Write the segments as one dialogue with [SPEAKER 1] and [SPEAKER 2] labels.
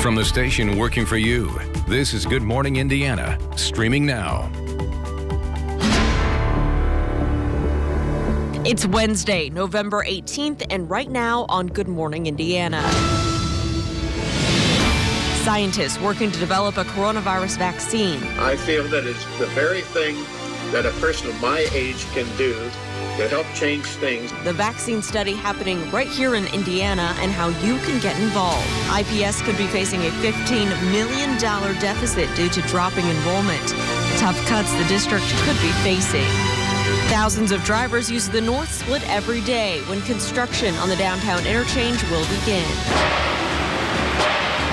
[SPEAKER 1] From the station working for you, this is Good Morning Indiana, streaming now.
[SPEAKER 2] It's Wednesday, November 18th, and right now on Good Morning Indiana. Scientists working to develop a coronavirus vaccine.
[SPEAKER 3] I feel that it's the very thing that a person of my age can do to help change things.
[SPEAKER 2] The vaccine study happening right here in Indiana and how you can get involved. IPS could be facing a $15 million deficit due to dropping enrollment. Tough cuts the district could be facing. Thousands of drivers use the North Split every day when construction on the downtown interchange will begin.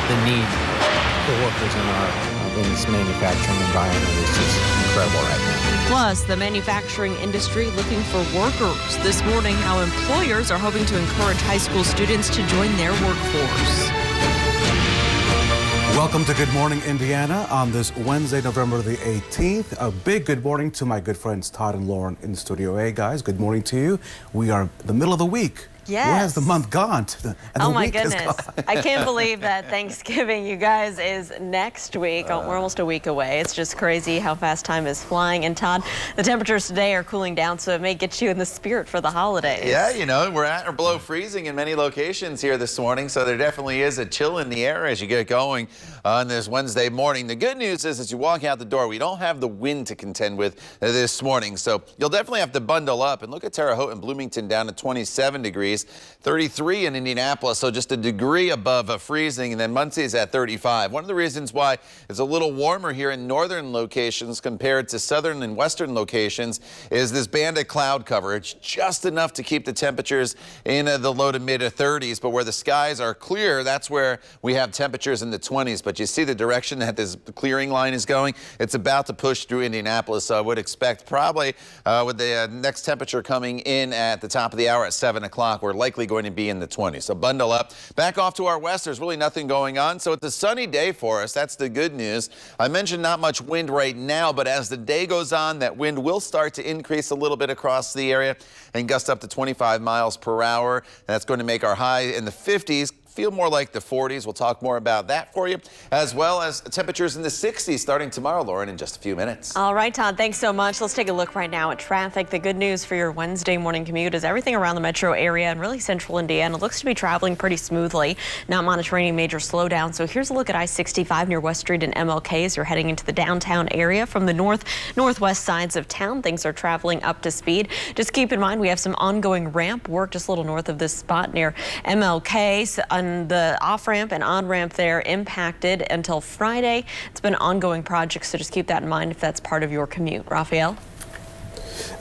[SPEAKER 4] The need for workers in this manufacturing environment is just incredible right now.
[SPEAKER 2] Plus, the manufacturing industry looking for workers. This morning, how employers are hoping to encourage high school students to join their workforce.
[SPEAKER 5] Welcome to Good Morning Indiana on this Wednesday, November the 18th. A big good morning to my good friends Todd and Lauren in Studio A. Guys, good morning to you. We are the middle of the week.
[SPEAKER 2] Yes.
[SPEAKER 5] Where has the month gone?
[SPEAKER 2] Oh my goodness. I can't believe that Thanksgiving, you guys, is next week. We're almost a week away. It's just crazy how fast time is flying. And Todd, the temperatures today are cooling down, so it may get you in the spirit for the holidays.
[SPEAKER 6] Yeah, you know, we're at or below freezing in many locations here this morning, so there definitely is a chill in the air as you get going on this Wednesday morning. The good news is as you walk out the door, we don't have the wind to contend with this morning, so you'll definitely have to bundle up. And look at Terre Haute and Bloomington down to 27 degrees. 33 in Indianapolis, so just a degree above freezing, and then Muncie's at 35. One of the reasons why it's a little warmer here in northern locations compared to southern and western locations is this band of cloud cover. It's just enough to keep the temperatures in the low to mid 30s, but where the skies are clear, that's where we have temperatures in the 20s. But you see the direction that this clearing line is going. It's about to push through Indianapolis, so I would expect probably with the next temperature coming in at the top of the hour at 7 o'clock, we're likely going to be in the 20s. So bundle up. Back off to our west, there's really nothing going on. So it's a sunny day for us. That's the good news. I mentioned not much wind right now, but as the day goes on, that wind will start to increase a little bit across the area and gust up to 25 miles per hour. That's going to make our high in the 50s. Feel more like the 40s. We'll talk more about that for you, as well as temperatures in the 60s starting tomorrow, Lauren, in just a few minutes.
[SPEAKER 2] All right, Todd, thanks so much. Let's take a look right now at traffic. The good news for your Wednesday morning commute is everything around the metro area and really central Indiana looks to be traveling pretty smoothly, not monitoring any major slowdown. So here's a look at I-65 near West Street and MLK as you're heading into the downtown area. From the northwest sides of town, things are traveling up to speed. Just keep in mind we have some ongoing ramp work just a little north of this spot near MLK. The off-ramp and on-ramp there impacted until Friday. It's been an ongoing project, so just keep that in mind if that's part of your commute. Raphael?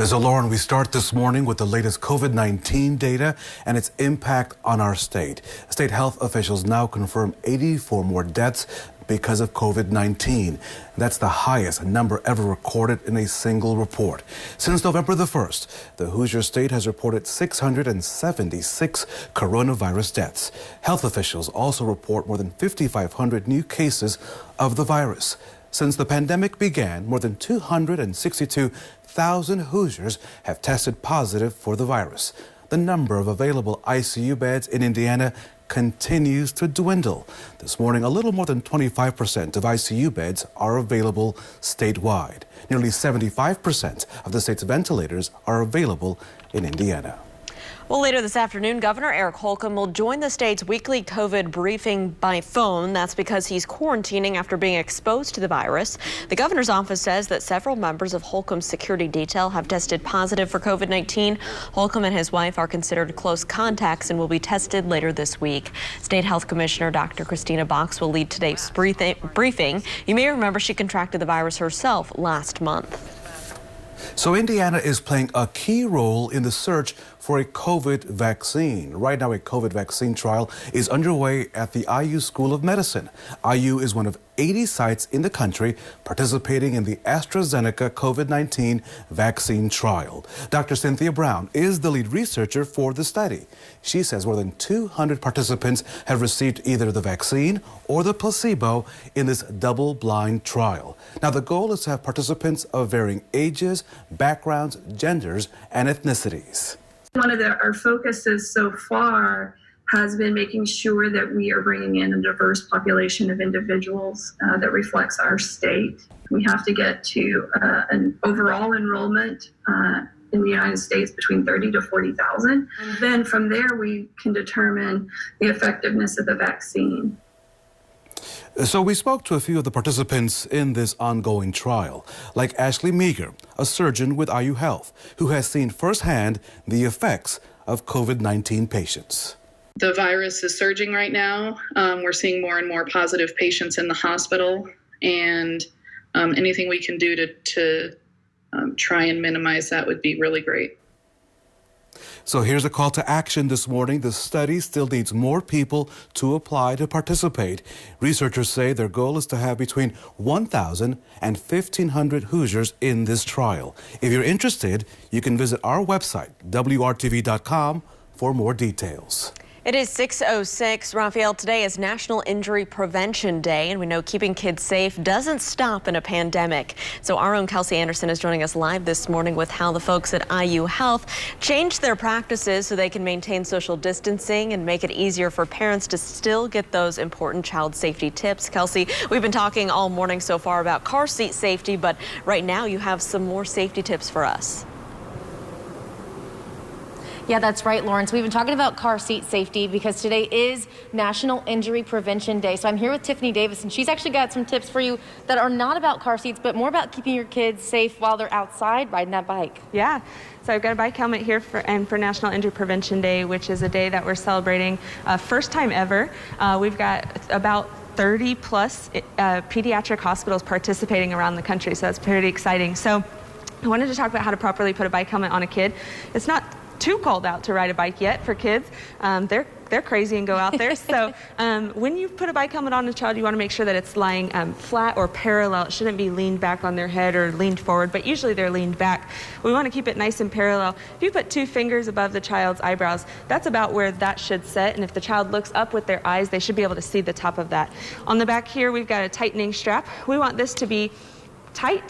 [SPEAKER 5] So, Lauren, we start this morning with the latest COVID-19 data and its impact on our state. State health officials now confirm 84 more deaths because of COVID-19. That's the highest number ever recorded in a single report. Since November the 1st, the Hoosier State has reported 676 coronavirus deaths. Health officials also report more than 5,500 new cases of the virus. Since the pandemic began, more than 262,000 Hoosiers have tested positive for the virus. The number of available ICU beds in Indiana continues to dwindle. This morning, a little more than 25% of ICU beds are available statewide. Nearly 75% of the state's ventilators are available in Indiana.
[SPEAKER 2] Well, later this afternoon, Governor Eric Holcomb will join the state's weekly COVID briefing by phone. That's because he's quarantining after being exposed to the virus. The governor's office says that several members of Holcomb's security detail have tested positive for COVID-19. Holcomb and his wife are considered close contacts and will be tested later this week. State Health Commissioner Dr. Christina Box will lead today's briefing. You may remember she contracted the virus herself last month.
[SPEAKER 5] So Indiana is playing a key role in the search for a COVID vaccine. Right now, a COVID vaccine trial is underway at the IU School of Medicine. IU is one of 80 sites in the country participating in the AstraZeneca COVID-19 vaccine trial. Dr. Cynthia Brown is the lead researcher for the study. She says more than 200 participants have received either the vaccine or the placebo in this double-blind trial. Now, the goal is to have participants of varying ages, backgrounds, genders, and ethnicities.
[SPEAKER 7] One of our focuses so far has been making sure that we are bringing in a diverse population of individuals that reflects our state. We have to get to an overall enrollment in the United States between 30 to 40,000. And then from there, we can determine the effectiveness of the vaccine.
[SPEAKER 5] So we spoke to a few of the participants in this ongoing trial, like Ashley Meager, a surgeon with IU Health, who has seen firsthand the effects of COVID-19 patients.
[SPEAKER 8] The virus is surging right now. We're seeing more and more positive patients in the hospital, and anything we can do to try and minimize that would be really great.
[SPEAKER 5] So here's a call to action this morning. The study still needs more people to apply to participate. Researchers say their goal is to have between 1,000 and 1,500 Hoosiers in this trial. If you're interested, you can visit our website, WRTV.com, for more details.
[SPEAKER 2] It is 6:06. Raphael, today is National Injury Prevention Day, and we know keeping kids safe doesn't stop in a pandemic. So our own Kelsey Anderson is joining us live this morning with how the folks at IU Health changed their practices so they can maintain social distancing and make it easier for parents to still get those important child safety tips. Kelsey, we've been talking all morning so far about car seat safety, but right now you have some more safety tips for us.
[SPEAKER 9] Yeah, that's right, Lawrence. We've been talking about car seat safety because today is National Injury Prevention Day. So I'm here with Tiffany Davis, and she's actually got some tips for you that are not about car seats, but more about keeping your kids safe while they're outside riding that bike.
[SPEAKER 10] Yeah, so I've got a bike helmet here for National Injury Prevention Day, which is a day that we're celebrating first time ever. We've got about 30 plus pediatric hospitals participating around the country, so that's pretty exciting. So I wanted to talk about how to properly put a bike helmet on a kid. It's not too cold out to ride a bike yet for kids. They're crazy and go out there. So when you put a bike helmet on a child, you want to make sure that it's lying flat or parallel. It shouldn't be leaned back on their head or leaned forward, but usually they're leaned back. We want to keep it nice and parallel. If you put 2 fingers above the child's eyebrows, that's about where that should set. And if the child looks up with their eyes, they should be able to see the top of that. On the back here, we've got a tightening strap. We want this to be tight.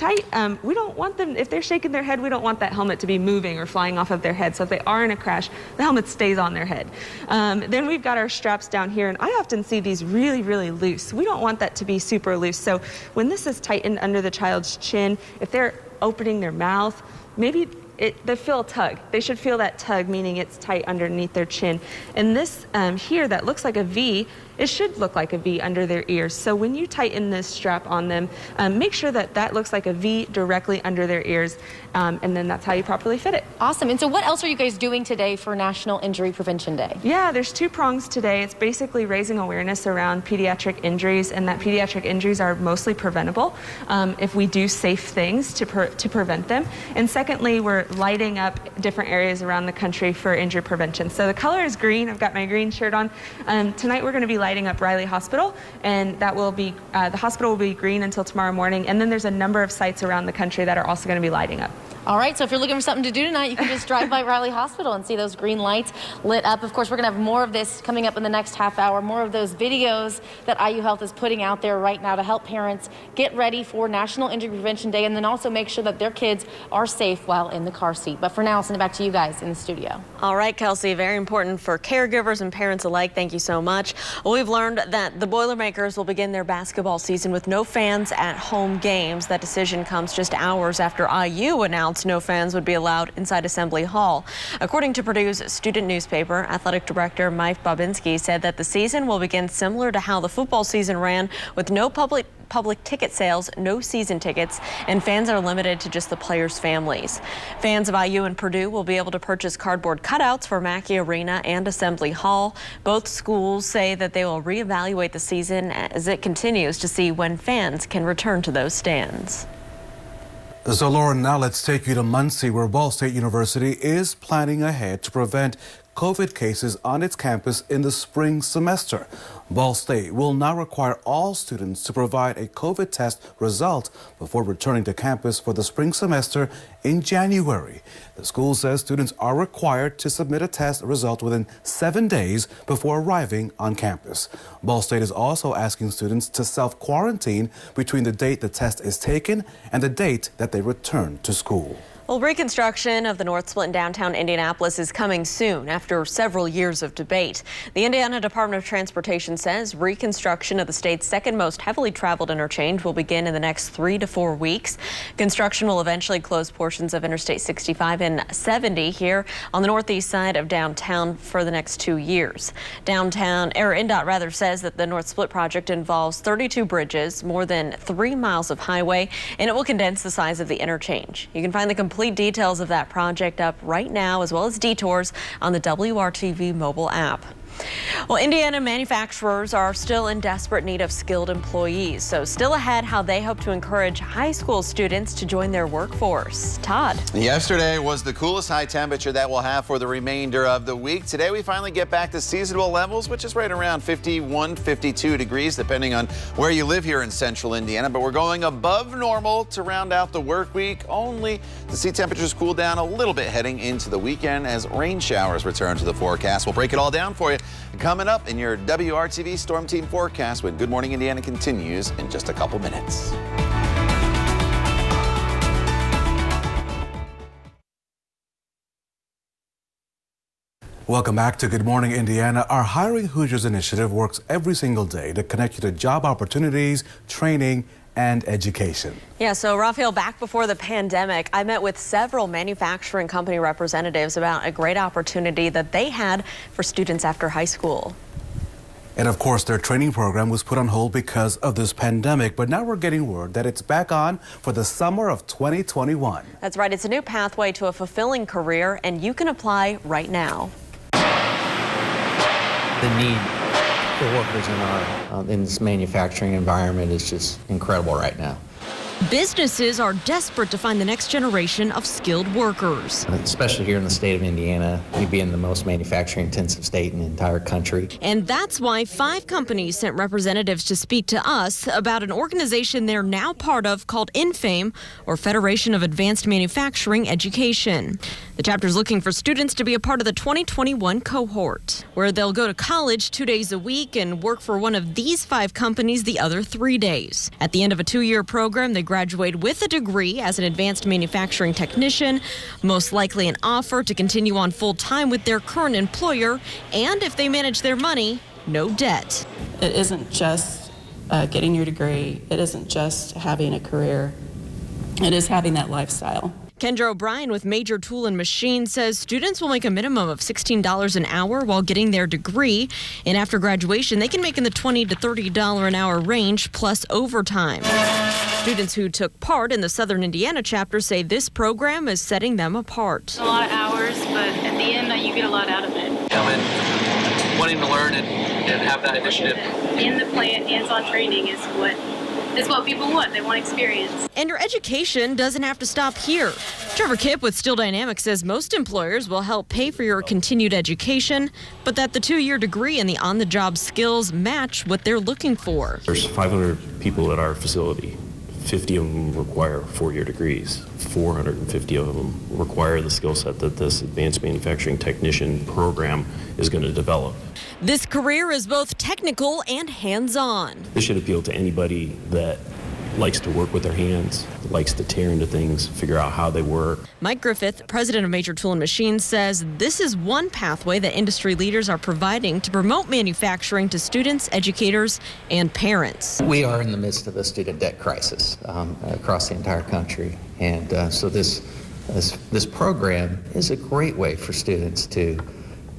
[SPEAKER 10] We don't want them, if they're shaking their head, we don't want that helmet to be moving or flying off of their head. So if they are in a crash, the helmet stays on their head. Then we've got our straps down here, and I often see these really, really loose. We don't want that to be super loose. So when this is tightened under the child's chin, if they're opening their mouth, maybe they feel a tug. They should feel that tug, meaning it's tight underneath their chin. And this here that looks like a V, it should look like a V under their ears. So when you tighten this strap on them, make sure that that looks like a V directly under their ears, and then that's how you properly fit it.
[SPEAKER 9] Awesome. And so what else are you guys doing today for National Injury Prevention Day?
[SPEAKER 10] Yeah, there's 2 prongs today. It's basically raising awareness around pediatric injuries, and that pediatric injuries are mostly preventable if we do safe things to prevent them. And secondly, we're lighting up different areas around the country for injury prevention. So the color is green. I've got my green shirt on. Tonight we're going to be lighting up Riley Hospital, and that will be the hospital will be green until tomorrow morning. And then there's a number of sites around the country that are also going to be lighting up.
[SPEAKER 9] All right, so if you're looking for something to do tonight, you can just drive by Riley Hospital and see those green lights lit up. Of course, we're going to have more of this coming up in the next half hour, more of those videos that IU Health is putting out there right now to help parents get ready for National Injury Prevention Day, and then also make sure that their kids are safe while in the car seat. But for now, I'll send it back to you guys in the studio.
[SPEAKER 2] All right, Kelsey, very important for caregivers and parents alike. Thank you so much. Well, we've learned that the Boilermakers will begin their basketball season with no fans at home games. That decision comes just hours after IU announced no fans would be allowed inside Assembly Hall. According to Purdue's student newspaper, athletic director Mike Babinski said that the season will begin similar to how the football season ran, with no public ticket sales, no season tickets, and fans are limited to just the players' families. Fans of IU and Purdue will be able to purchase cardboard cutouts for Mackey Arena and Assembly Hall. Both schools say that they will reevaluate the season as it continues to see when fans can return to those stands.
[SPEAKER 5] So Lauren, now let's take you to Muncie, where Ball State University is planning ahead to prevent COVID cases on its campus in the spring semester. Ball State will now require all students to provide a COVID test result before returning to campus for the spring semester in January. The school says students are required to submit a test result within 7 days before arriving on campus. Ball State is also asking students to self-quarantine between the date the test is taken and the date that they return to school.
[SPEAKER 2] Well, reconstruction of the North Split in downtown Indianapolis is coming soon after several years of debate. The Indiana Department of Transportation says reconstruction of the state's second most heavily traveled interchange will begin in the next 3 to 4 weeks. Construction will eventually close portions of Interstate 65 and 70 here on the northeast side of downtown for the next 2 years. INDOT says that the North Split project involves 32 bridges, more than 3 miles of highway, and it will condense the size of the interchange. You can find the complete details of that project up right now, as well as detours on the WRTV mobile app. Well, Indiana manufacturers are still in desperate need of skilled employees. So still ahead, how they hope to encourage high school students to join their workforce. Todd.
[SPEAKER 6] Yesterday was the coolest high temperature that we'll have for the remainder of the week. Today we finally get back to seasonable levels, which is right around 51, 52 degrees, depending on where you live here in central Indiana. But we're going above normal to round out the work week, only to see temperatures cool down a little bit heading into the weekend as rain showers return to the forecast. We'll break it all down for you coming up in your WRTV Storm Team forecast when Good Morning Indiana continues in just a couple minutes.
[SPEAKER 5] Welcome back to Good Morning Indiana. Our Hiring Hoosiers initiative works every single day to connect you to job opportunities, training, and education.
[SPEAKER 2] Yeah, so Raphael, back before the pandemic, I met with several manufacturing company representatives about a great opportunity that they had for students after high school.
[SPEAKER 5] And of course, their training program was put on hold because of this pandemic, but now we're getting word that it's back on for the summer of 2021.
[SPEAKER 2] That's right. It's a new pathway to a fulfilling career, and you can apply right now.
[SPEAKER 4] The need for workers in this manufacturing environment is just incredible right now.
[SPEAKER 2] Businesses are desperate to find the next generation of skilled workers.
[SPEAKER 4] Especially here in the state of Indiana, we being the most manufacturing intensive state in the entire country.
[SPEAKER 2] And that's why 5 companies sent representatives to speak to us about an organization they're now part of called INFAME, or Federation of Advanced Manufacturing Education. The chapter's looking for students to be a part of the 2021 cohort, where they'll go to college 2 days a week and work for one of these 5 companies the other 3 days. At the end of a 2-year program, they graduate with a degree as an advanced manufacturing technician, most likely an offer to continue on full-time with their current employer, and if they manage their money, no debt.
[SPEAKER 11] It isn't just getting your degree. It isn't just having a career. It is having that lifestyle.
[SPEAKER 2] Kendra O'Brien with Major Tool and Machine says students will make a minimum of $16 an hour while getting their degree, and after graduation they can make in the $20 to $30 an hour range plus overtime. Students who took part in the Southern Indiana chapter say this program is setting them apart.
[SPEAKER 12] A lot of hours, but at the end you get a lot out of it.
[SPEAKER 13] Come in wanting to learn and have that initiative.
[SPEAKER 12] In the plant, hands-on training is what people want. They want experience.
[SPEAKER 2] And your education doesn't have to stop here. Trevor Kipp with Steel Dynamics says most employers will help pay for your continued education, but that the 2-year degree and the on-the-job skills match what they're looking for.
[SPEAKER 14] There's 500 people at our facility. 50 of them require 4-year degrees. 450 of them require the skill set that this advanced manufacturing technician program is going to develop.
[SPEAKER 2] This career is both technical and hands-on.
[SPEAKER 14] This should appeal to anybody that likes to work with their hands, likes to tear into things, figure out how they work.
[SPEAKER 2] Mike Griffith, president of Major Tool and Machine, says this is one pathway that industry leaders are providing to promote manufacturing to students, educators, and parents.
[SPEAKER 4] We are in the midst of a student debt crisis across the entire country, and so this program is a great way for students to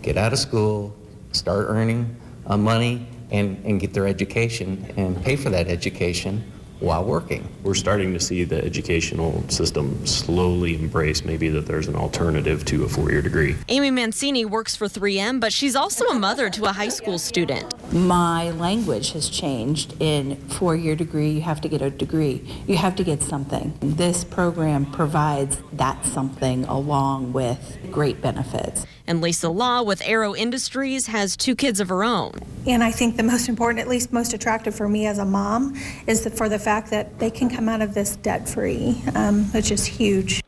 [SPEAKER 4] get out of school, start earning money, and get their education and pay for that education while working.
[SPEAKER 14] We're starting to see the educational system slowly embrace maybe that there's an alternative to a 4-year degree.
[SPEAKER 2] Amy Mancini works for 3M, but she's also a mother to a high school student.
[SPEAKER 15] My language has changed. In 4-year degree, you have to get a degree. You have to get something. This program provides that something along with great benefits.
[SPEAKER 2] And Lisa Law with Aero Industries has 2 kids of her own.
[SPEAKER 16] And I think the most important, at least most attractive for me as a mom, is for the fact that they can come out of this debt-free, which is huge.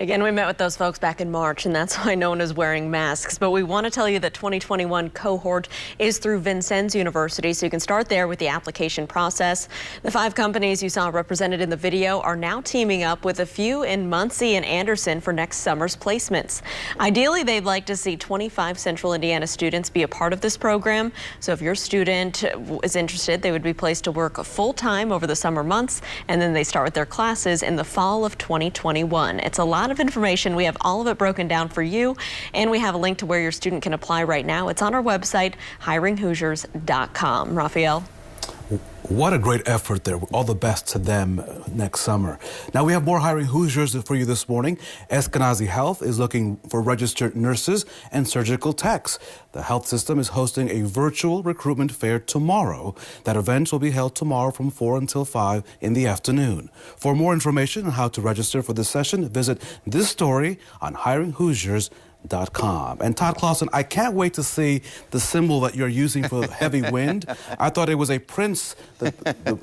[SPEAKER 2] Again, we met with those folks back in March, and that's why no one is wearing masks. But we want to tell you that 2021 cohort is through Vincennes University, so you can start there with the application process. The 5 companies you saw represented in the video are now teaming up with a few in Muncie and Anderson for next summer's placements. Ideally, they'd like to see 25 Central Indiana students be a part of this program. So if your student is interested, they would be placed to work full-time over the summer months, and then they start with their classes in the fall of 2021. It's a lot of information. We have all of it broken down for you, and we have a link to where your student can apply right now. It's on our website, hiringhoosiers.com. Raphael.
[SPEAKER 5] What a great effort there. All the best to them next summer. Now we have more Hiring Hoosiers for you this morning. Eskenazi Health is looking for registered nurses and surgical techs. The health system is hosting a virtual recruitment fair tomorrow. That event will be held tomorrow from 4 until 5 in the afternoon. For more information on how to register for this session, visit this story on hiringhoosiers.com. And Todd Clausen, I can't wait to see the symbol that you're using for heavy wind. I thought it was a Prince, the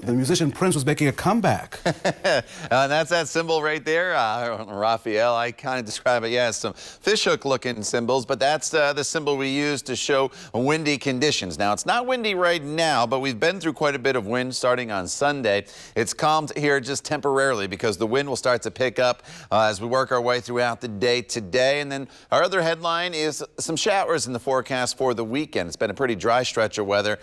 [SPEAKER 5] musician Prince was making a comeback.
[SPEAKER 6] And that's that symbol right there, Raphael. I kind of describe it, as some fishhook looking symbols, but that's the symbol we use to show windy conditions. Now, it's not windy right now, but we've been through quite a bit of wind starting on Sunday. It's calmed here just temporarily because the wind will start to pick up as we work our way throughout the day today. And then our other headline is some showers in the forecast for the weekend. It's been a pretty dry stretch of weather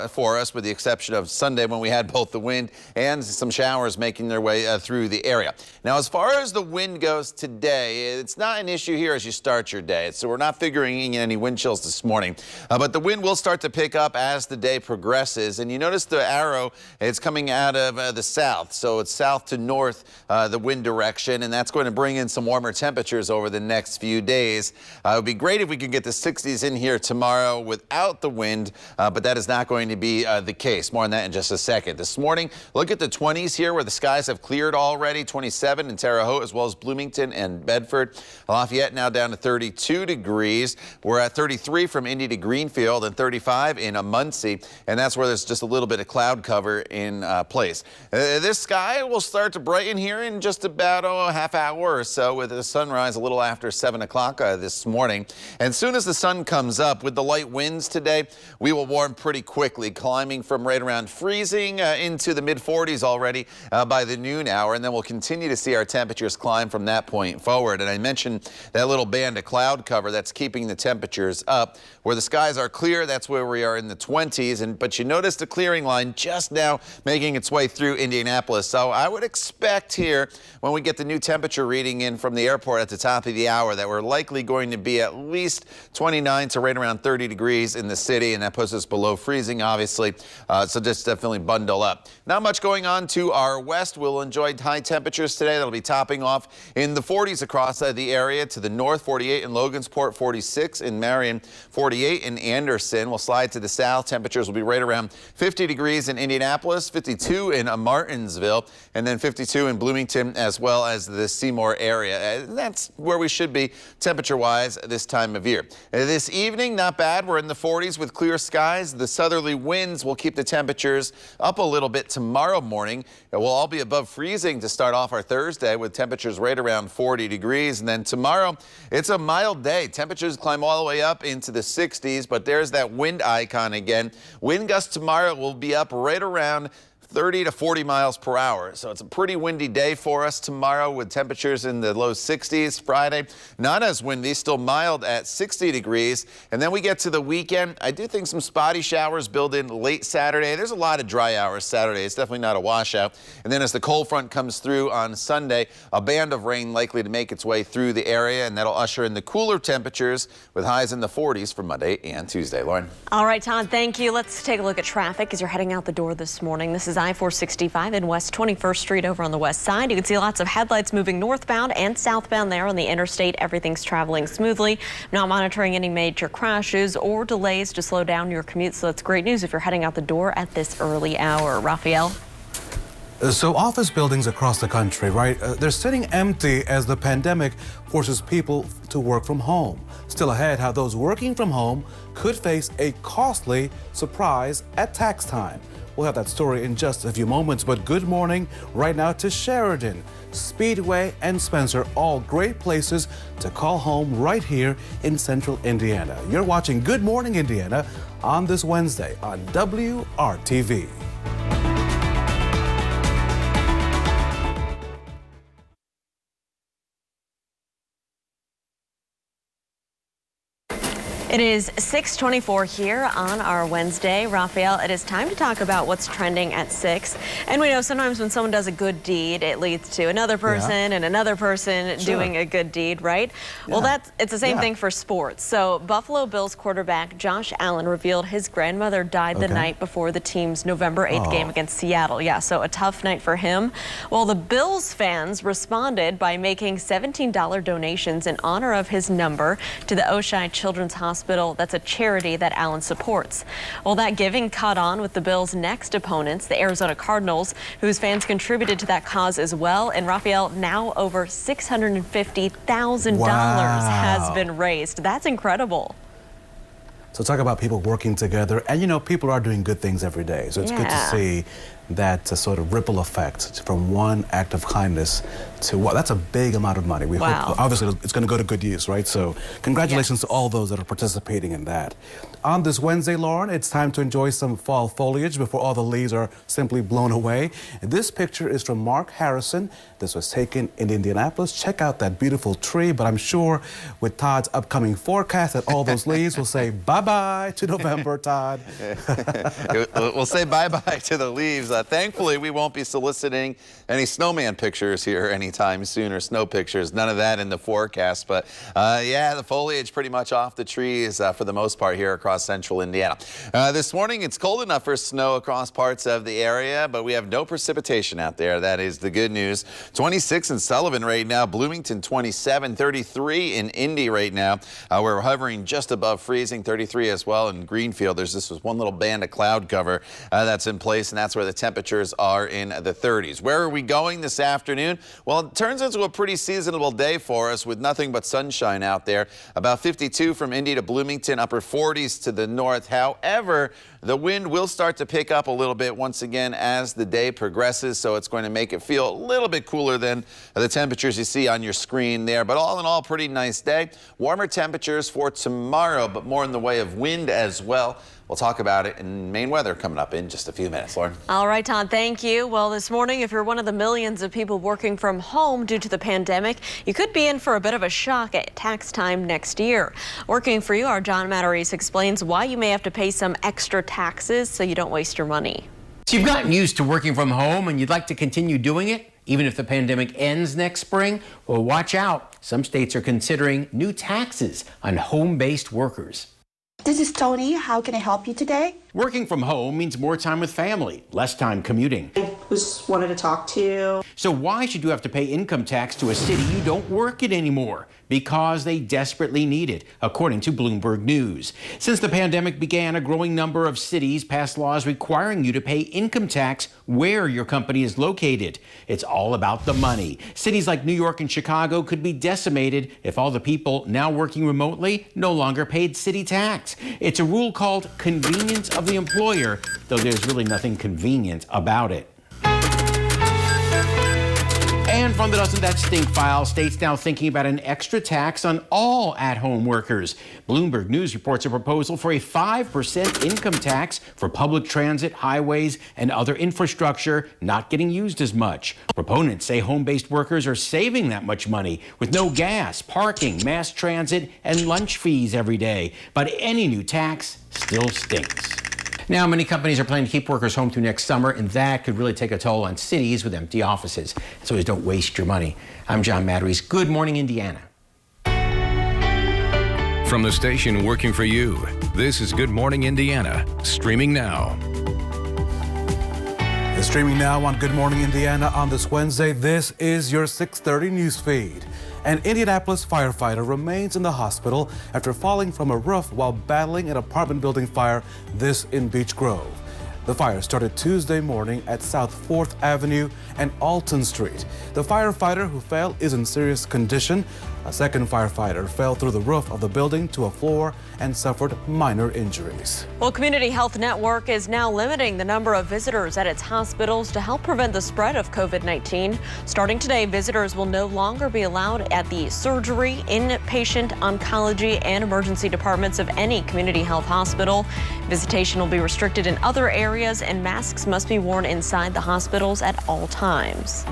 [SPEAKER 6] for us, with the exception of Sunday when we had both the wind and some showers making their way through the area. Now, as far as the wind goes today, it's not an issue here as you start your day. So we're not figuring in any wind chills this morning, but the wind will start to pick up as the day progresses. And you notice the arrow, it's coming out of the south. So it's south to north, the wind direction, and that's going to bring in some warmer temperatures over the next few days. It would be great if we could get the 60s in here tomorrow without the wind, but that is not going to be the case. More on that in just a second. This morning, look at the 20s here where the skies have cleared already. 27 in Terre Haute as well as Bloomington and Bedford. Lafayette now down to 32 degrees. We're at 33 from Indy to Greenfield and 35 in Muncie, and that's where there's just a little bit of cloud cover in place. This sky will start to brighten here in just about a half hour or so, with the sunrise a little after 7 o'clock this morning. And as soon as the sun comes up with the light winds today, we will warm pretty quickly, climbing from right around freezing into the mid-40s already by the noon hour. And then we'll continue to see our temperatures climb from that point forward. And I mentioned that little band of cloud cover that's keeping the temperatures up. Where the skies are clear, that's where we are in the 20s. But you notice the clearing line just now making its way through Indianapolis. So I would expect here, when we get the new temperature reading in from the airport at the top of the hour, that we're likely going to be at least 29 to right around 30 degrees in the city, and that puts us below freezing, obviously. So just definitely bundle up. Not much going on to our west. We'll enjoy high temperatures today. That'll be topping off in the 40s across the area. To the north, 48 in Logansport, 46 in Marion, 48 in Anderson. We'll slide to the south. Temperatures will be right around 50 degrees in Indianapolis, 52 in Martinsville, and then 52 in Bloomington as well as the Seymour area. And that's where we should be temperature-wise this time of year. This evening, not bad. We're in the 40s with clear skies. The southerly winds will keep the temperatures up a little bit tomorrow morning. It will all be above freezing to start off our Thursday, with temperatures right around 40 degrees. And then tomorrow, it's a mild day. Temperatures climb all the way up into the 60s, but there's that wind icon again. Wind gusts tomorrow will be up right around 30 to 40 miles per hour. So it's a pretty windy day for us tomorrow, with temperatures in the low 60s. Friday, not as windy, still mild at 60 degrees. And then we get to the weekend. I do think some spotty showers build in late Saturday. There's a lot of dry hours Saturday. It's definitely not a washout. And then as the cold front comes through on Sunday, a band of rain likely to make its way through the area, and that'll usher in the cooler temperatures with highs in the 40s for Monday and Tuesday. Lauren.
[SPEAKER 2] All right, Todd, thank you. Let's take a look at traffic as you're heading out the door this morning. This is I-465 in West 21st Street over on the west side. You can see lots of headlights moving northbound and southbound there on the interstate. Everything's traveling smoothly. Not monitoring any major crashes or delays to slow down your commute. So that's great news if you're heading out the door at this early hour. Raphael.
[SPEAKER 5] So office buildings across the country, right, they're sitting empty as the pandemic forces people to work from home. Still ahead, how those working from home could face a costly surprise at tax time. We'll have that story in just a few moments, but good morning right now to Sheridan, Speedway, and Spencer, all great places to call home right here in central Indiana. You're watching Good Morning Indiana on this Wednesday on WRTV.
[SPEAKER 2] It is 6:24 here on our Wednesday. Raphael, it is time to talk about what's trending at 6. And we know sometimes when someone does a good deed, it leads to another person and another person doing a good deed, right? Well, it's the same thing for sports. So Buffalo Bills quarterback Josh Allen revealed his grandmother died the night before the team's November 8th game against Seattle. Yeah, so a tough night for him. Well, the Bills fans responded by making $17 donations in honor of his number to the Oshai Children's Hospital. That's a charity that Allen supports. Well, that giving caught on with the Bills' next opponents, the Arizona Cardinals, whose fans contributed to that cause as well. And Raphael, now over $650,000 has been raised. That's incredible.
[SPEAKER 5] So talk about people working together, and you know, people are doing good things every day. So it's good to see that sort of ripple effect from one act of kindness to what? That's a big amount of money. We hope, obviously, it's going to go to good use, right? So congratulations to all those that are participating in that. On this Wednesday, Lauren, it's time to enjoy some fall foliage before all the leaves are simply blown away. And this picture is from Mark Harrison. This was taken in Indianapolis. Check out that beautiful tree, but I'm sure with Todd's upcoming forecast that all those leaves will say bye-bye to November, Todd.
[SPEAKER 6] We'll say bye-bye to the leaves. Thankfully, we won't be soliciting any snowman pictures here anytime soon, or snow pictures. None of that in the forecast. But yeah, the foliage pretty much off the trees for the most part here across central Indiana. This morning, it's cold enough for snow across parts of the area, but we have no precipitation out there. That is the good news. 26 in Sullivan right now, Bloomington 27, 33 in Indy right now. We're hovering just above freezing, 33 as well in Greenfield. This was one little band of cloud cover that's in place, and that's where the temperatures are in the 30s. Where are we going this afternoon? Well, it turns into a pretty seasonable day for us with nothing but sunshine out there. About 52 from Indy to Bloomington, upper 40s to the north. However, the wind will start to pick up a little bit once again as the day progresses, so it's going to make it feel a little bit cooler than the temperatures you see on your screen there. But all in all, pretty nice day. Warmer temperatures for tomorrow, but more in the way of wind as well. We'll talk about it in Maine weather coming up in just a few minutes. Lauren.
[SPEAKER 2] All right, Todd, thank you. Well, this morning, if you're one of the millions of people working from home due to the pandemic, you could be in for a bit of a shock at tax time next year. Working for you, our John Matarese explains why you may have to pay some extra taxes so you don't waste your money.
[SPEAKER 17] So you've gotten used to working from home and you'd like to continue doing it, even if the pandemic ends next spring? Well, watch out. Some states are considering new taxes on home-based workers.
[SPEAKER 18] This is Tony. How can I help you today?
[SPEAKER 17] Working from home means more time with family, less time commuting.
[SPEAKER 18] I just wanted to talk to you.
[SPEAKER 17] So why should you have to pay income tax to a city you don't work in anymore? Because they desperately need it, according to Bloomberg News. Since the pandemic began, a growing number of cities passed laws requiring you to pay income tax where your company is located. It's all about the money. Cities like New York and Chicago could be decimated if all the people now working remotely no longer paid city tax. It's a rule called convenience of the employer, though there's really nothing convenient about it. And from the Doesn't That Stink file, states now thinking about an extra tax on all at-home workers. Bloomberg News reports a proposal for a 5% income tax for public transit, highways, and other infrastructure not getting used as much. Proponents say home-based workers are saving that much money with no gas, parking, mass transit, and lunch fees every day. But any new tax still stinks. Now, many companies are planning to keep workers home through next summer, and that could really take a toll on cities with empty offices. So don't waste your money. I'm John Matarese. Good morning, Indiana.
[SPEAKER 1] From the station working for you, this is Good Morning Indiana, streaming now.
[SPEAKER 5] It's streaming now on Good Morning Indiana on this Wednesday. This is your 6:30 news feed. An Indianapolis firefighter remains in the hospital after falling from a roof while battling an apartment building fire, this in Beech Grove. The fire started Tuesday morning at South 4th Avenue and Alton Street. The firefighter who fell is in serious condition. A second firefighter fell through the roof of the building to a floor and suffered minor injuries.
[SPEAKER 2] Well, Community Health Network is now limiting the number of visitors at its hospitals to help prevent the spread of COVID-19. Starting today, visitors will no longer be allowed at the surgery, inpatient, oncology, and emergency departments of any community health hospital. Visitation will be restricted in other areas, and masks must be worn inside the hospitals at all times.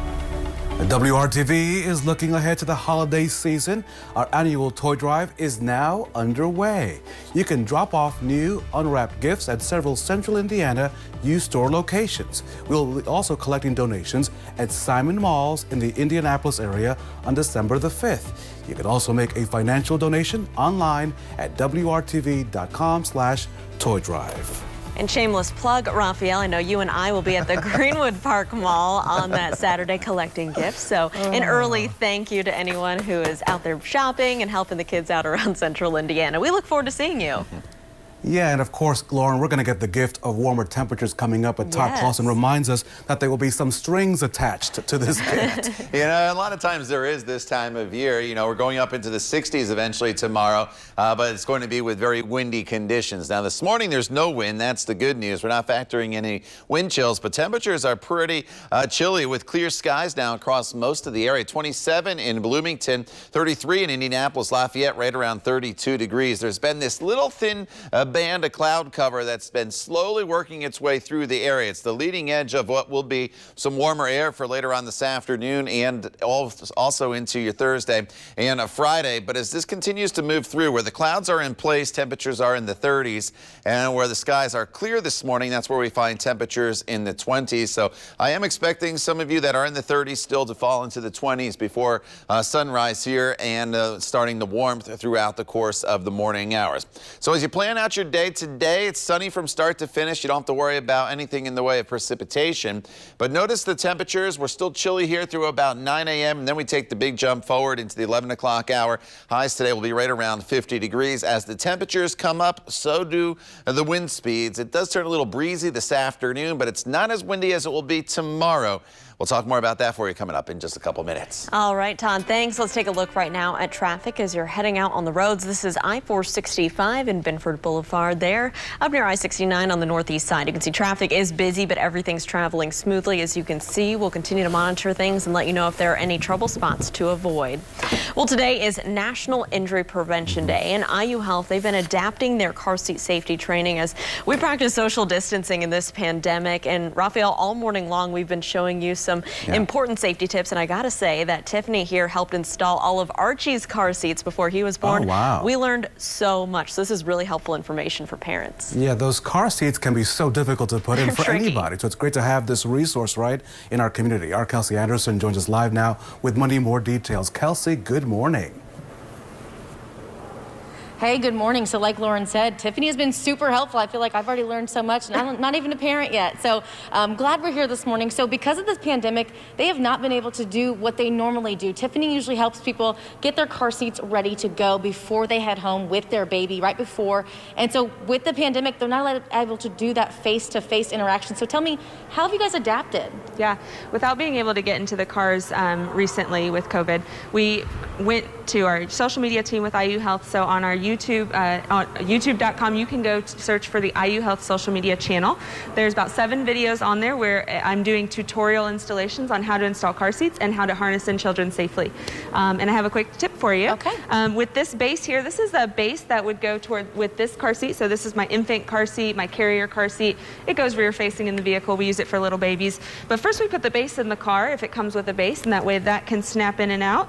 [SPEAKER 5] WRTV is looking ahead to the holiday season. Our annual toy drive is now underway. You can drop off new unwrapped gifts at several Central Indiana used store locations. We'll be also collecting donations at Simon Malls in the Indianapolis area on December the 5th. You can also make a financial donation online at WRTV.com/toy drive.
[SPEAKER 2] And shameless plug, Raphael, I know you and I will be at the Greenwood Park Mall on that Saturday collecting gifts. So an early thank you to anyone who is out there shopping and helping the kids out around Central Indiana. We look forward to seeing you.
[SPEAKER 5] Yeah, and of course, Lauren, we're going to get the gift of warmer temperatures coming up. But Todd Clausen reminds us that there will be some strings attached to this gift.
[SPEAKER 6] You know, a lot of times there is this time of year. You know, we're going up into the 60s eventually tomorrow, but it's going to be with very windy conditions. Now, this morning there's no wind. That's the good news. We're not factoring any wind chills, but temperatures are pretty chilly with clear skies now across most of the area. 27 in Bloomington, 33 in Indianapolis, Lafayette, right around 32 degrees. There's been this little thin band of cloud cover that's been slowly working its way through the area. It's the leading edge of what will be some warmer air for later on this afternoon and also into your Thursday and a Friday. But as this continues to move through, where the clouds are in place, temperatures are in the 30s, and where the skies are clear this morning, that's where we find temperatures in the 20s. So I am expecting some of you that are in the 30s still to fall into the 20s before sunrise here and starting the warmth throughout the course of the morning hours. So as you plan out your day today, it's sunny from start to finish. You don't have to worry about anything in the way of precipitation. But notice the temperatures. We're still chilly here through about 9 a.m. and then we take the big jump forward into the 11 o'clock hour. Highs today will be right around 50 degrees. As the temperatures come up, so do the wind speeds. It does turn a little breezy this afternoon, but it's not as windy as it will be tomorrow. We'll talk more about that for you coming up in just a couple minutes.
[SPEAKER 2] All right, Todd, thanks. Let's take a look right now at traffic as you're heading out on the roads. This is I-465 in Binford Boulevard there. Up near I-69 on the northeast side. You can see traffic is busy, but everything's traveling smoothly. As you can see, we'll continue to monitor things and let you know if there are any trouble spots to avoid. Well, today is National Injury Prevention Day, and IU Health, they've been adapting their car seat safety training as we practice social distancing in this pandemic. And Raphael, all morning long, we've been showing you some important safety tips, and I gotta say that Tiffany here helped install all of Archie's car seats before he was born.
[SPEAKER 5] Oh, wow.
[SPEAKER 2] We learned so much. So this is really helpful information for parents.
[SPEAKER 5] Yeah, those car seats can be so difficult to put in for anybody. So it's great to have this resource right in our community. Our Kelsey Anderson joins us live now with many more details. Kelsey, good morning.
[SPEAKER 9] Hey, good morning. So like Lauren said, Tiffany has been super helpful. I feel like I've already learned so much, and I'm not even a parent yet. So I'm glad we're here this morning. So because of this pandemic, they have not been able to do what they normally do. Tiffany usually helps people get their car seats ready to go before they head home with their baby, right before. And so with the pandemic, they're not able to do that face-to-face interaction. So tell me, how have you guys adapted?
[SPEAKER 10] Yeah, without being able to get into the cars recently with COVID, we went to our social media team with IU Health. So on our YouTube, on youtube.com, you can go search for the IU Health social media channel. There's about 7 videos on there where I'm doing tutorial installations on how to install car seats and how to harness in children safely. And I have a quick tip for you.
[SPEAKER 9] Okay.
[SPEAKER 10] With this base here, this is a base that would go toward with this car seat. So this is my infant car seat, my carrier car seat. It goes rear facing in the vehicle. We use it for little babies. But first we put the base in the car if it comes with a base, and that way that can snap in and out.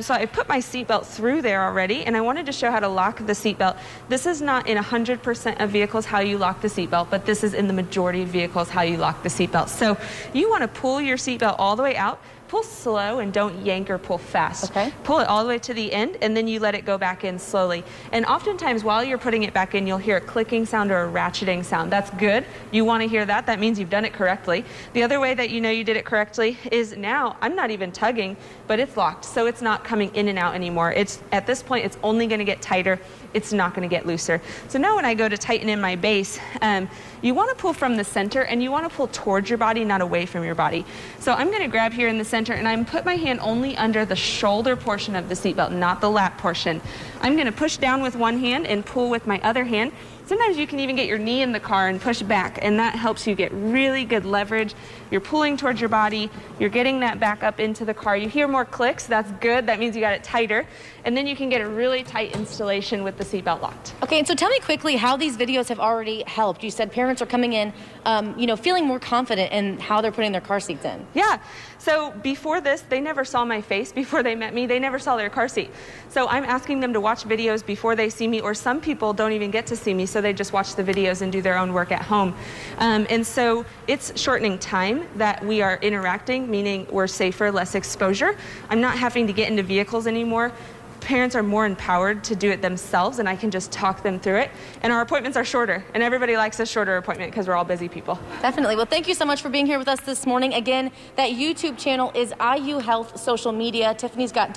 [SPEAKER 10] So I put my seatbelt through there already, and I wanted to show how to lock the seatbelt. This is not in 100% of vehicles how you lock the seatbelt, but this is in the majority of vehicles how you lock the seatbelt. So you want to pull your seatbelt all the way out. Pull slow and don't yank or pull fast.
[SPEAKER 9] Okay.
[SPEAKER 10] Pull it all the way to the end, and then you let it go back in slowly. And oftentimes while you're putting it back in, you'll hear a clicking sound or a ratcheting sound. That's good. You want to hear that. That means you've done it correctly. The other way that you know you did it correctly is now I'm not even tugging, but it's locked, so it's not coming in and out anymore. It's at this point, it's only going to get tighter. It's not going to get looser. So now when I go to tighten in my base, you want to pull from the center, and you want to pull towards your body, not away from your body. So I'm going to grab here in the center. center, and I'm put my hand only under the shoulder portion of the seatbelt, not the lap portion. I'm going to push down with one hand and pull with my other hand. Sometimes you can even get your knee in the car and push back, and that helps you get really good leverage. You're pulling towards your body. You're getting that back up into the car. You hear more clicks. That's good. That means you got it tighter. And then you can get a really tight installation with the seatbelt locked.
[SPEAKER 9] Okay, and so tell me quickly how these videos have already helped. You said parents are coming in, feeling more confident in how they're putting their car seats in.
[SPEAKER 10] Yeah. So before this, they never saw my face. Before they met me, they never saw their car seat. So I'm asking them to watch videos before they see me, or some people don't even get to see me, so they just watch the videos and do their own work at home. And so it's shortening time that we are interacting, meaning we're safer, less exposure. I'm not having to get into vehicles anymore. Parents are more empowered to do it themselves, and I can just talk them through it. And our appointments are shorter, and everybody likes a shorter appointment because we're all busy people.
[SPEAKER 9] Definitely. Well, thank you so much for being here with us this morning. Again, that YouTube channel is IU Health Social Media. Tiffany's got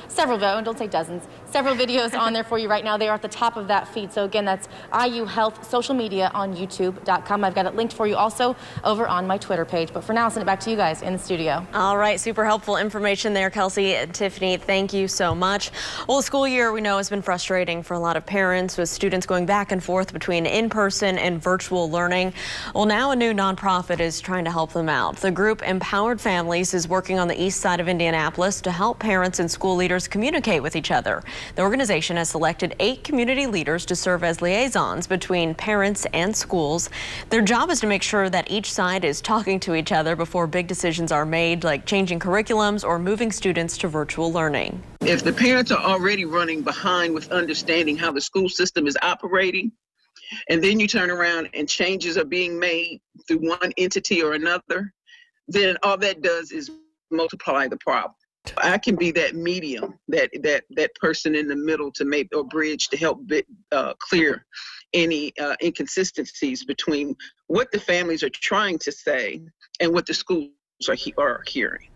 [SPEAKER 9] several videos on there for you right now. They are at the top of that feed. So again, that's IU Health Social Media on YouTube.com. I've got it linked for you also over on my Twitter page. But for now, I'll send it back to you guys in the studio.
[SPEAKER 2] All right, super helpful information there, Kelsey and Tiffany. Thank you so much. Well, the school year we know has been frustrating for a lot of parents, with students going back and forth between in-person and virtual learning. Well, now a new nonprofit is trying to help them out. The group Empowered Families is working on the east side of Indianapolis to help parents and school leaders communicate with each other. The organization has selected 8 community leaders to serve as liaisons between parents and schools. Their job is to make sure that each side is talking to each other before big decisions are made, like changing curriculums or moving students to virtual learning.
[SPEAKER 19] If the parents are already running behind with understanding how the school system is operating, and then you turn around and changes are being made through one entity or another, then all that does is multiply the problem. I can be that medium, that person in the middle to make or bridge to help clear any inconsistencies between what the families are trying to say and what the schools are hearing.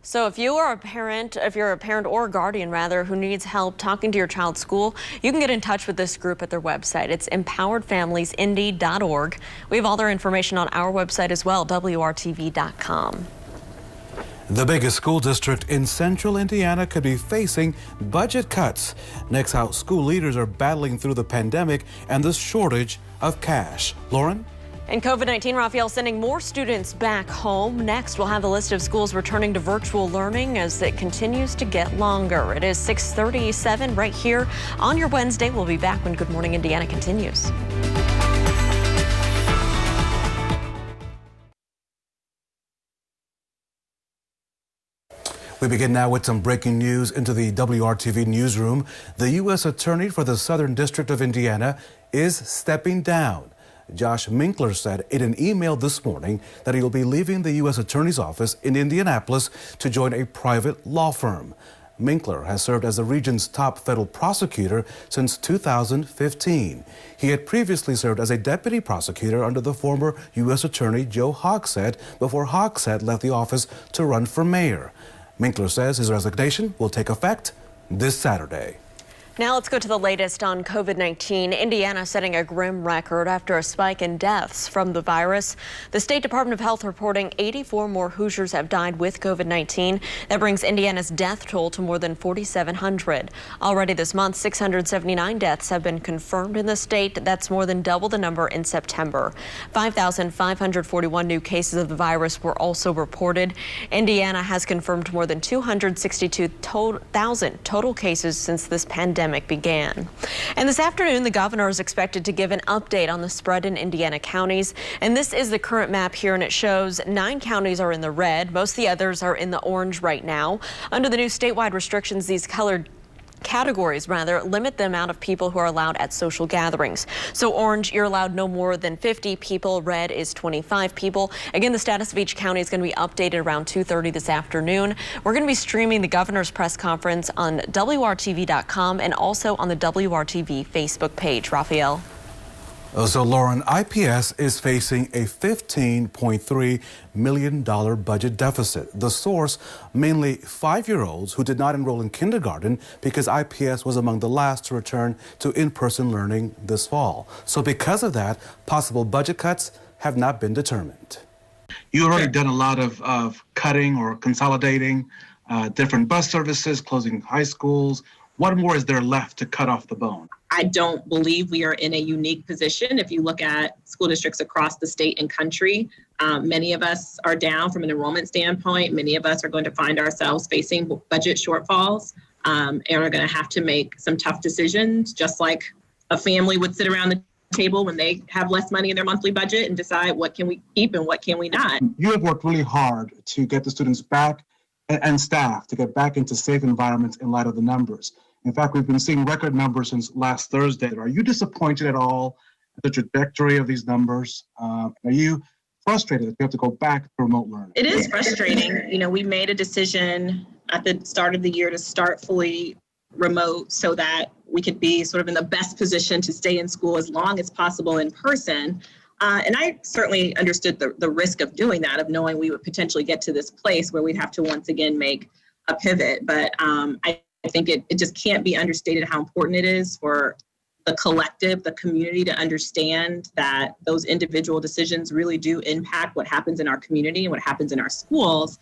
[SPEAKER 2] So if you're a parent or a guardian rather, who needs help talking to your child's school, you can get in touch with this group at their website. It's empoweredfamiliesindy.org. We have all their information on our website as well, WRTV.com.
[SPEAKER 5] The biggest school district in central Indiana could be facing budget cuts. Next, how school leaders are battling through the pandemic and the shortage of cash. Lauren?
[SPEAKER 2] And COVID-19, Raphael, sending more students back home. Next, we'll have a list of schools returning to virtual learning as it continues to get longer. It is 6:37 right here on your Wednesday. We'll be back when Good Morning Indiana continues.
[SPEAKER 5] We begin now with some breaking news into the WRTV newsroom. The U.S. Attorney for the Southern District of Indiana is stepping down. Josh Minkler said in an email this morning that he will be leaving the U.S. Attorney's office in Indianapolis to join a private law firm. Minkler has served as the region's top federal prosecutor since 2015. He had previously served as a deputy prosecutor under the former U.S. Attorney Joe Hogsett before Hogsett left the office to run for mayor. Minkler says his resignation will take effect this Saturday.
[SPEAKER 2] Now let's go to the latest on COVID-19. Indiana setting a grim record after a spike in deaths from the virus. The State Department of Health reporting 84 more Hoosiers have died with COVID-19. That brings Indiana's death toll to more than 4,700. Already this month, 679 deaths have been confirmed in the state. That's more than double the number in September. 5,541 new cases of the virus were also reported. Indiana has confirmed more than 262,000 total cases since this pandemic began. And this afternoon, the governor is expected to give an update on the spread in Indiana counties. And this is the current map here, and it shows 9 counties are in the red. Most of the others are in the orange right now. Under the new statewide restrictions, these colored categories limit the amount of people who are allowed at social gatherings. So orange, you're allowed no more than 50 people. Red is 25 people. Again, the status of each county is going to be updated around 2:30 this afternoon. We're going to be streaming the governor's press conference on WRTV.com and also on the WRTV Facebook page. Raphael.
[SPEAKER 5] So, Lauren, IPS is facing a $15.3 million budget deficit. The source, mainly 5-year-olds who did not enroll in kindergarten because IPS was among the last to return to in-person learning this fall. So because of that, possible budget cuts have not been determined.
[SPEAKER 20] You already done a lot of cutting or consolidating different bus services, closing high schools. What more is there left to cut off the bone?
[SPEAKER 21] I don't believe we are in a unique position. If you look at school districts across the state and country, many of us are down from an enrollment standpoint. Many of us are going to find ourselves facing budget shortfalls and are going to have to make some tough decisions, just like a family would sit around the table when they have less money in their monthly budget and decide what can we keep and what can we not.
[SPEAKER 20] You have worked really hard to get the students back and staff to get back into safe environments in light of the numbers. In fact, we've been seeing record numbers since last Thursday. Are you disappointed at all at the trajectory of these numbers? Are you frustrated that you have to go back to remote learning?
[SPEAKER 21] It is frustrating. You know, we made a decision at the start of the year to start fully remote so that we could be sort of in the best position to stay in school as long as possible in person. And I certainly understood the risk of doing that, of knowing we would potentially get to this place where we'd have to once again make a pivot. But I think it just can't be understated how important it is for the collective, the community to understand that those individual decisions really do impact what happens in our community and what happens in our schools.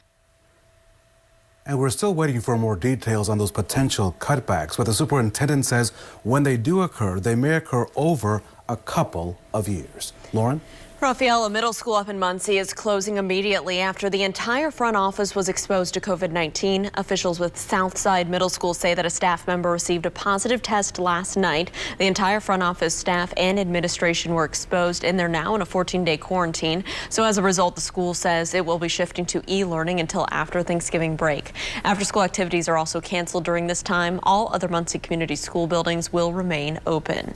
[SPEAKER 5] And we're still waiting for more details on those potential cutbacks, but the superintendent says when they do occur, they may occur over a couple of years. Lauren?
[SPEAKER 2] Rafaela Middle School up in Muncie is closing immediately after the entire front office was exposed to COVID-19. Officials with Southside Middle School say that a staff member received a positive test last night. The entire front office staff and administration were exposed, and they're now in a 14-day quarantine. So as a result, the school says it will be shifting to e-learning until after Thanksgiving break. After-school activities are also canceled during this time. All other Muncie community school buildings will remain open.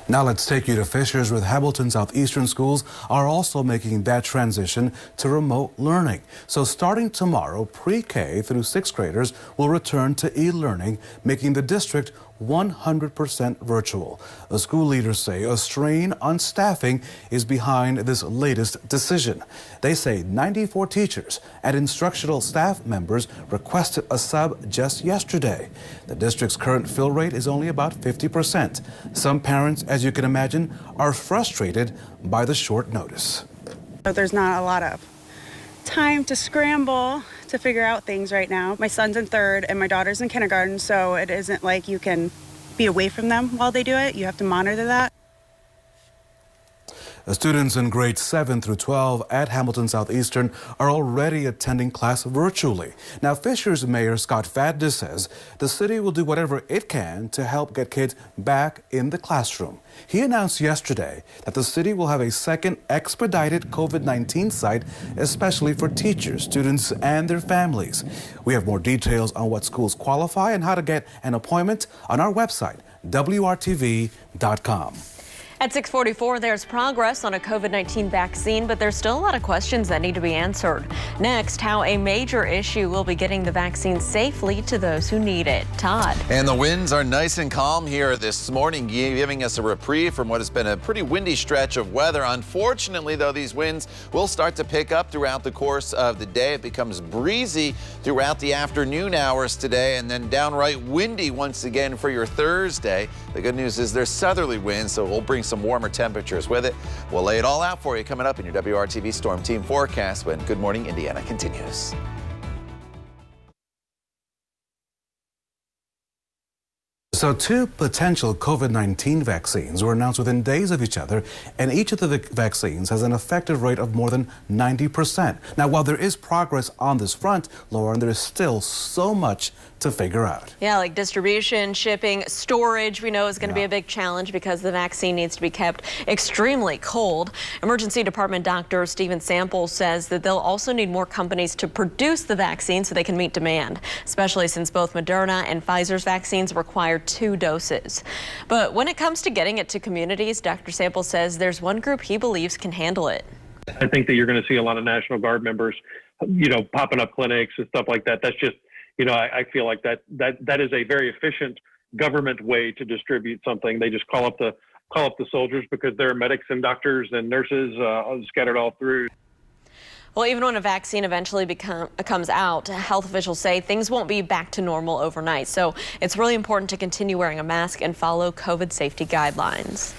[SPEAKER 5] Now let's take you to Fishers, with Hamilton Southeastern schools are also making that transition to remote learning. So starting tomorrow, pre-K through 6th graders will return to e-learning, making the district 100% virtual. The school leaders say a strain on staffing is behind this latest decision. They say 94 teachers and instructional staff members requested a sub just yesterday. The district's current fill rate is only about 50%. Some parents, as you can imagine, are frustrated by the short notice.
[SPEAKER 22] There's not a lot of time to scramble to figure out things right now. My son's in 3rd and my daughter's in kindergarten, so it isn't like you can be away from them while they do it. You have to monitor that.
[SPEAKER 5] The students in grades 7 through 12 at Hamilton Southeastern are already attending class virtually. Now, Fishers Mayor Scott Fadness says the city will do whatever it can to help get kids back in the classroom. He announced yesterday that the city will have a second expedited COVID-19 site, especially for teachers, students, and their families. We have more details on what schools qualify and how to get an appointment on our website, WRTV.com.
[SPEAKER 2] At 6:44, there's progress on a COVID-19 vaccine, but there's still a lot of questions that need to be answered. Next, how a major issue will be getting the vaccine safely to those who need it. Todd.
[SPEAKER 6] And the winds are nice and calm here this morning, giving us a reprieve from what has been a pretty windy stretch of weather. Unfortunately, though, these winds will start to pick up throughout the course of the day. It becomes breezy throughout the afternoon hours today, and then downright windy once again for your Thursday. The good news is there's southerly winds, so we'll bring some warmer temperatures with it. We'll lay it all out for you coming up in your WRTV Storm Team forecast when Good Morning Indiana continues.
[SPEAKER 5] So 2 potential COVID-19 vaccines were announced within days of each other, and each of the vaccines has an effective rate of more than 90%. Now, while there is progress on this front, Lauren, there is still so much to figure out.
[SPEAKER 2] Yeah, like distribution, shipping, storage, we know is going to be a big challenge because the vaccine needs to be kept extremely cold. Emergency Department Dr. Stephen Sample says that they'll also need more companies to produce the vaccine so they can meet demand, especially since both Moderna and Pfizer's vaccines require 2 doses. But when it comes to getting it to communities, Dr. Sample says there's one group he believes can handle it.
[SPEAKER 23] I think that you're going to see a lot of National Guard members, popping up clinics and stuff like that. That's just, I feel like that is a very efficient government way to distribute something. They just call up the soldiers because there are medics and doctors and nurses scattered all through.
[SPEAKER 2] Well, even when a vaccine eventually comes out, health officials say things won't be back to normal overnight. So it's really important to continue wearing a mask and follow COVID safety guidelines.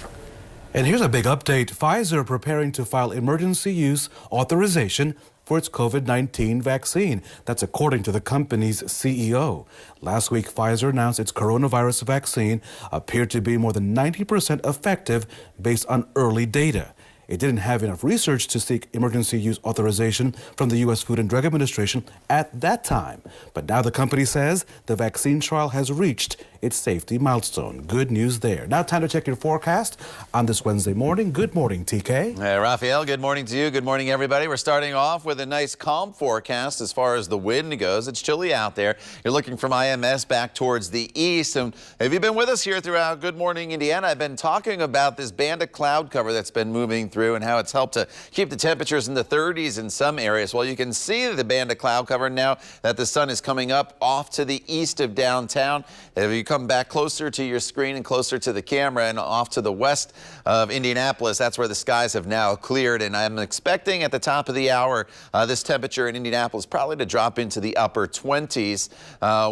[SPEAKER 5] And here's a big update. Pfizer preparing to file emergency use authorization for its COVID-19 vaccine. That's according to the company's CEO. Last week, Pfizer announced its coronavirus vaccine appeared to be more than 90% effective based on early data. It didn't have enough research to seek emergency use authorization from the U.S. Food and Drug Administration at that time. But now the company says the vaccine trial has reached its safety milestone. Good news there. Now time to check your forecast on this Wednesday morning. Good morning, TK.
[SPEAKER 6] Hey, Raphael, good morning to you. Good morning, everybody. We're starting off with a nice calm forecast as far as the wind goes. It's chilly out there. You're looking from IMS back towards the east. And have you been with us here throughout Good Morning Indiana? I've been talking about this band of cloud cover that's been moving through and how it's helped to keep the temperatures in the 30s in some areas. Well, you can see the band of cloud cover now that the sun is coming up off to the east of downtown. If you come back closer to your screen and closer to the camera and off to the west of Indianapolis, that's where the skies have now cleared. And I'm expecting at the top of the hour this temperature in Indianapolis probably to drop into the upper 20s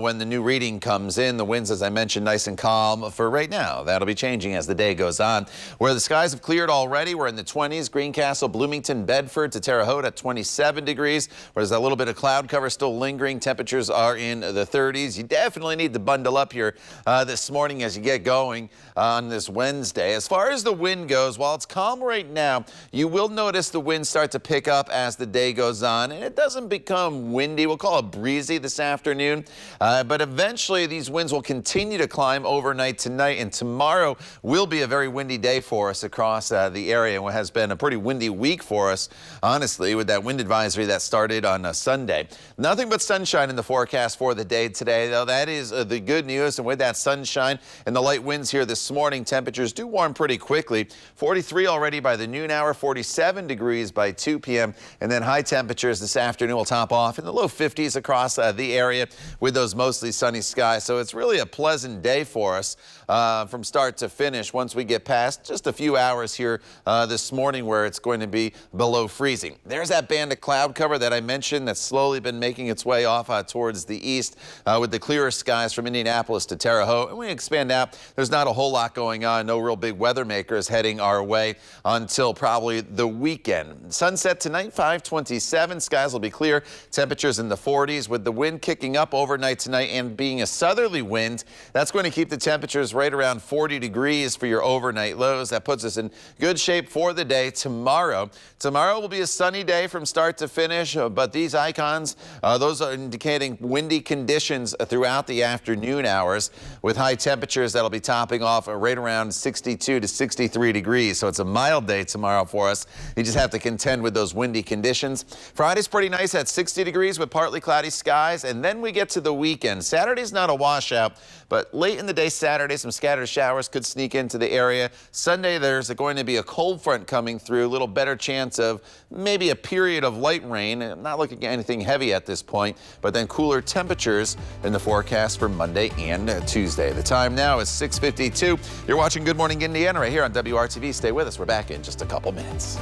[SPEAKER 6] when the new reading comes in. The winds, as I mentioned, nice and calm for right now. That'll be changing as the day goes on. Where the skies have cleared already, we're in the 20s. Greencastle, Bloomington, Bedford to Terre Haute at 27 degrees. Whereas a little bit of cloud cover still lingering. Temperatures are in the 30s. You definitely need to bundle up here this morning as you get going on this Wednesday. As far as the wind goes, while it's calm right now, you will notice the winds start to pick up as the day goes on, and it doesn't become windy. We'll call it breezy this afternoon, but eventually these winds will continue to climb overnight tonight, and tomorrow will be a very windy day for us across the area. What has been a pretty windy week for us, honestly, with that wind advisory that started on Sunday. Nothing but sunshine in the forecast for the day today, though. That is the good news, and with that sunshine and the light winds here this morning, temperatures do warm pretty quickly. 43 already by the noon hour, 47 degrees by 2 p.m. And then high temperatures this afternoon will top off in the low 50s across the area with those mostly sunny skies. So it's really a pleasant day for us from start to finish once we get past just a few hours here this morning where it's going to be below freezing. There's that band of cloud cover that I mentioned that's slowly been making its way off towards the east with the clearer skies from Indianapolis to Terre Haute. And we expand out. There's not a whole lot going on. No real big weather makers heading our way until probably the weekend. Sunset tonight, 5:27. Skies will be clear. Temperatures in the 40s with the wind kicking up overnight tonight and being a southerly wind. That's going to keep the temperatures right around 40 degrees for your overnight lows. That puts us in good shape for the day tomorrow. Tomorrow will be a sunny day from start to finish, but these icons, those are indicating windy conditions throughout the afternoon hours with high temperatures that'll be topping off right around 62 to 63 degrees. So it's a mild day tomorrow for us. You just have to contend with those windy conditions. Friday's pretty nice at 60 degrees with partly cloudy skies, and then we get to the weekend. Saturday's not a washout, but late in the day Saturday, some scattered showers could sneak into the area. Sunday, there's going to be a cold front coming through, a little better chance of maybe a period of light rain. I'm not looking at anything heavy at this point, but then cooler temperatures in the forecast for Monday and Tuesday. The time now is 6:52. You're watching Good Morning Indiana right here on WRTV. Stay with us. We're back in just a couple minutes.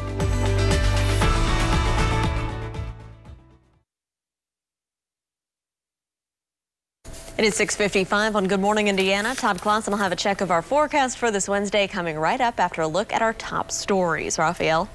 [SPEAKER 2] It is 6:55 on Good Morning Indiana. Todd Clausen will have a check of our forecast for this Wednesday coming right up after a look at our top stories. Raphael.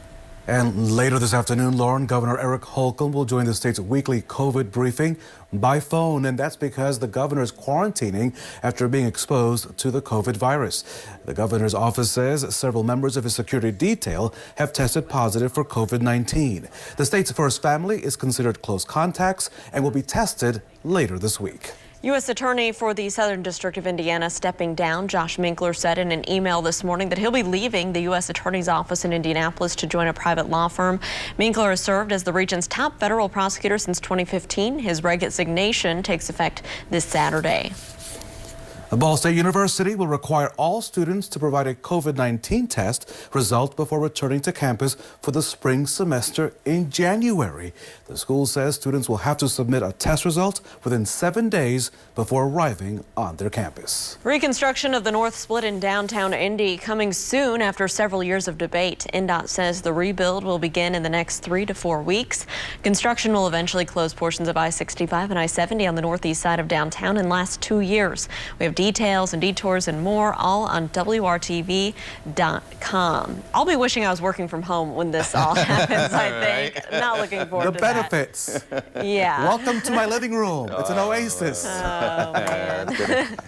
[SPEAKER 5] And later this afternoon, Lauren, Governor Eric Holcomb will join the state's weekly COVID briefing by phone, and that's because the governor is quarantining after being exposed to the COVID virus. The governor's office says several members of his security detail have tested positive for COVID-19. The state's first family is considered close contacts and will be tested later this week.
[SPEAKER 2] U.S. Attorney for the Southern District of Indiana stepping down. Josh Minkler said in an email this morning that he'll be leaving the U.S. Attorney's office in Indianapolis to join a private law firm. Minkler has served as the region's top federal prosecutor since 2015. His resignation takes effect this Saturday.
[SPEAKER 5] Ball State University will require all students to provide a COVID-19 test result before returning to campus for the spring semester in January. The school says students will have to submit a test result within 7 days before arriving on their campus.
[SPEAKER 2] Reconstruction of the North Split in downtown Indy coming soon after several years of debate. NDOT says the rebuild will begin in the next 3 to 4 weeks. Construction will eventually close portions of I-65 and I-70 on the northeast side of downtown and last 2 years. We have have details and detours and more all on WRTV.com. I'll be wishing I was working from home when this all happens, I think. Not looking forward to that.
[SPEAKER 5] The benefits.
[SPEAKER 2] Yeah.
[SPEAKER 5] Welcome to my living room. It's an oasis.
[SPEAKER 2] Oh, man.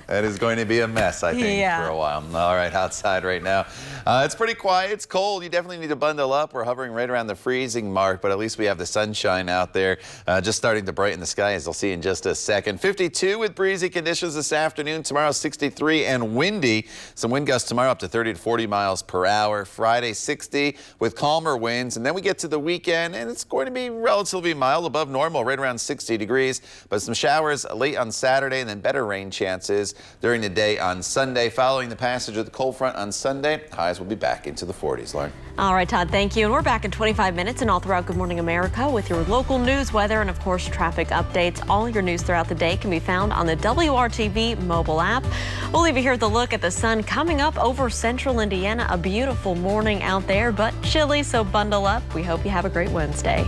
[SPEAKER 6] That is going to be a mess, I think, for a while. All right, outside right now. It's pretty quiet. It's cold. You definitely need to bundle up. We're hovering right around the freezing mark, but at least we have the sunshine out there just starting to brighten the sky, as you'll see in just a second. 52 with breezy conditions this afternoon. Tomorrow, 63 and windy. Some wind gusts tomorrow up to 30 to 40 miles per hour. Friday, 60 with calmer winds. And then we get to the weekend, and it's going to be relatively mild, above normal, right around 60 degrees. But some showers late on Saturday, and then better rain chances during the day on Sunday. Following the passage of the cold front on Sunday, highs will be back into the 40s, Lauren.
[SPEAKER 2] All right, Todd, thank you. And we're back in 25 minutes and all throughout Good Morning America with your local news, weather, and of course, traffic updates. All your news throughout the day can be found on the WRTV mobile app. We'll leave you here with a look at the sun coming up over central Indiana. A beautiful morning out there, but chilly, so bundle up. We hope you have a great Wednesday.